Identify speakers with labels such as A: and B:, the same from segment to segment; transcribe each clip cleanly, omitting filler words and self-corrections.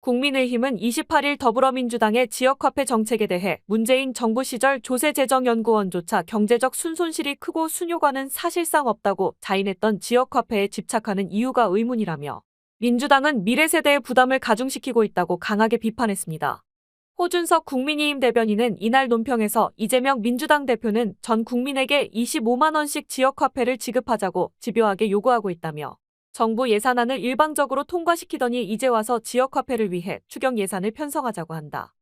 A: 국민의힘은 28일 더불어민주당의 지역화폐 정책에 대해 문재인 정부 시절 조세재정연구원조차 경제적 순손실이 크고 순효과는 사실상 없다고 자인했던 지역화폐에 집착하는 이유가 의문이라며 민주당은 미래세대의 부담을 가중시키고 있다고 강하게 비판했습니다. 호준석 국민의힘 대변인은 이날 논평에서 이재명 민주당 대표는 전 국민에게 25만 원씩 지역화폐를 지급하자고 집요하게 요구하고 있다며 정부 예산안을 일방적으로 통과시키더니 이제 와서 지역화폐를 위해 추경 예산을 편성하자고 한다.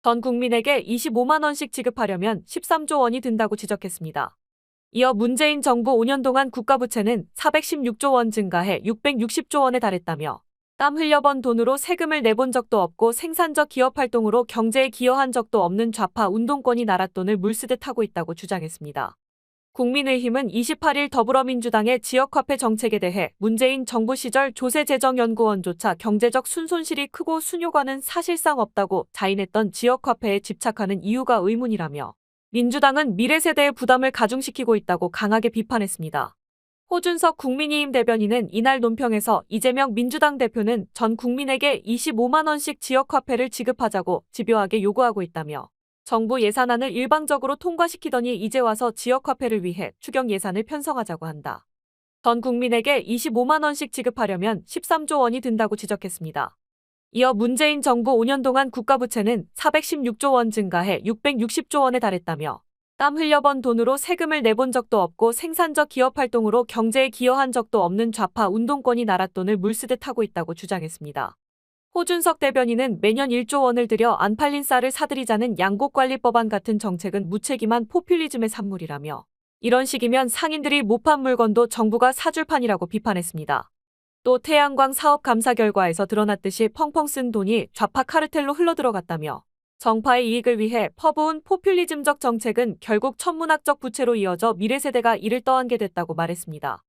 A: 전 국민에게 25만 원씩 지급하려면 13조 원이 든다고 지적했습니다. 이어 문재인 정부 5년 동안 국가부채는 416조 원 증가해 660조 원에 달했다며 땀 흘려 번 돈으로 세금을 내본 적도 없고 생산적 기업 활동으로 경제에 기여한 적도 없는 좌파 운동권이 나랏돈을 물쓰듯 하고 있다고 주장했습니다. 국민의힘은 28일 더불어민주당의 지역화폐 정책에 대해 문재인 정부 시절 조세재정연구원조차 경제적 순손실이 크고 순효과는 사실상 없다고 자인했던 지역화폐에 집착하는 이유가 의문이라며 민주당은 미래세대의 부담을 가중시키고 있다고 강하게 비판했습니다. 호준석 국민의힘 대변인은 이날 논평에서 이재명 민주당 대표는 전 국민에게 25만 원씩 지역화폐를 지급하자고 집요하게 요구하고 있다며 정부 예산안을 일방적으로 통과시키더니 이제 와서 지역화폐를 위해 추경 예산을 편성하자고 한다. 전 국민에게 25만 원씩 지급하려면 13조 원이 든다고 지적했습니다. 이어 문재인 정부 5년 동안 국가부채는 416조 원 증가해 660조 원에 달했다며 땀 흘려 번 돈으로 세금을 내본 적도 없고 생산적 기업 활동으로 경제에 기여한 적도 없는 좌파 운동권이 나랏돈을 물쓰듯 하고 있다고 주장했습니다. 호준석 대변인은 매년 1조 원을 들여 안 팔린 쌀을 사들이자는 양곡관리법안 같은 정책은 무책임한 포퓰리즘의 산물이라며 이런 식이면 상인들이 못 판 물건도 정부가 사줄 판이라고 비판했습니다. 또 태양광 사업 감사 결과에서 드러났듯이 펑펑 쓴 돈이 좌파 카르텔로 흘러들어갔다며 정파의 이익을 위해 퍼부은 포퓰리즘적 정책은 결국 천문학적 부채로 이어져 미래세대가 이를 떠안게 됐다고 말했습니다.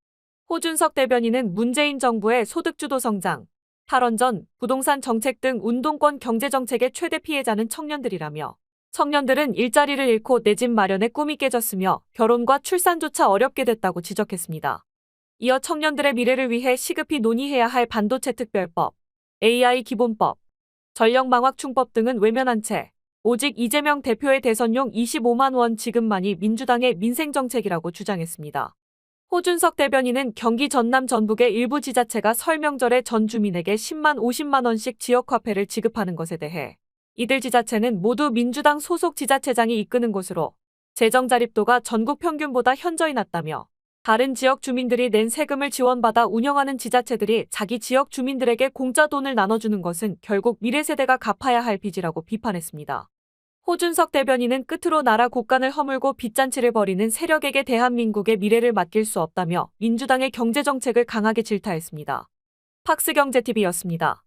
A: 호준석 대변인은 문재인 정부의 소득주도 성장, 탈원전, 부동산 정책 등 운동권 경제정책의 최대 피해자는 청년들이라며 청년들은 일자리를 잃고 내 집 마련의 꿈이 깨졌으며 결혼과 출산조차 어렵게 됐다고 지적했습니다. 이어 청년들의 미래를 위해 시급히 논의해야 할 반도체 특별법, AI 기본법, 전력망확충법 등은 외면한 채 오직 이재명 대표의 대선용 25만 원 지급만이 민주당의 민생정책이라고 주장했습니다. 호준석 대변인은 경기 전남 전북의 일부 지자체가 설 명절에 전 주민에게 10만 50만 원씩 지역화폐를 지급하는 것에 대해 이들 지자체는 모두 민주당 소속 지자체장이 이끄는 곳으로 재정 자립도가 전국 평균보다 현저히 낮다며 다른 지역 주민들이 낸 세금을 지원받아 운영하는 지자체들이 자기 지역 주민들에게 공짜 돈을 나눠주는 것은 결국 미래세대가 갚아야 할 빚이라고 비판했습니다. 호준석 대변인은 끝으로 나라 곳간을 허물고 빚잔치를 벌이는 세력에게 대한민국의 미래를 맡길 수 없다며 민주당의 경제정책을 강하게 질타했습니다. 팍스경제TV였습니다.